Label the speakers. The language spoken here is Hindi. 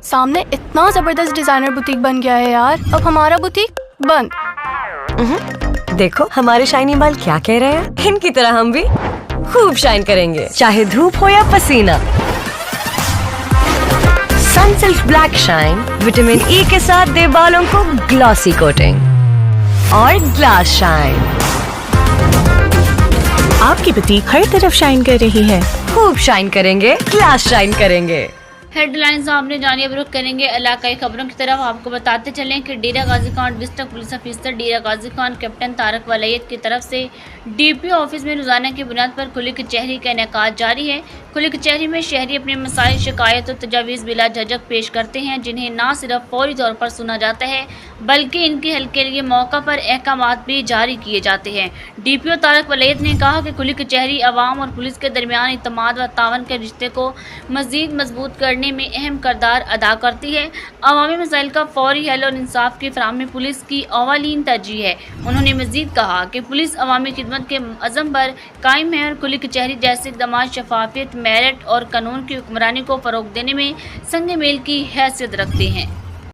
Speaker 1: सामने इतना जबरदस्त डिजाइनर बुटीक बन गया है यार, अब हमारा बुटीक बंद।
Speaker 2: देखो हमारे शाइनी बाल क्या कह रहे हैं, इनकी तरह हम भी खूब शाइन करेंगे, चाहे धूप हो या पसीना। Sunsilk black shine vitamin E के साथ दे बालों को ग्लॉसी कोटिंग और ग्लास शाइन।
Speaker 3: आपकी बुटीक हर तरफ शाइन कर रही है।
Speaker 2: खूब शाइन करेंगे, ग्लास शाइन करेंगे।
Speaker 4: हेडलाइंस आपने जानिए, अब रुख करेंगे इलाकाई खबरों की तरफ। आपको बताते चलें कि डेरा गाजी खान डिस्ट्रिक्ट पुलिस अफसर डेरा गाजी खान कैप्टन तारक वलैयत की तरफ से डीपीओ ऑफिस में रोजाना की बुनियाद पर खुली कचहरी का इनेकाद जारी है। खुली कचहरी में शहरी अपने मसाइल, शिकायत और तजावीज़ बिला झिझक पेश करते हैं, जिन्हें न सिर्फ फौरी तौर पर सुना जाता है बल्कि इनके हल के लिए मौका पर अहकामात भी जारी किए जाते हैं। डीपीओ तारक वलैयत ने कहा कि खुली कचहरी अवाम और पुलिस के दरमियान इत्मीनान व तावन के रिश्ते को मज़ीद मजबूत करने में अहम किरदार अदा करती है। अवामी मसाइल का फौरी हल और इंसाफ की फराहमी पुलिस की अवालीन तरजीह है। उन्होंने मजीद कहा कि पुलिस अवामी खिदमत के अज़म पर कायम है और खुली कचहरी जैसे इक़दाम शफाफियत, मेरिट और कानून की हुक्मरानी को फ़रोग़ देने में संग मेल की हैसियत रखते हैं।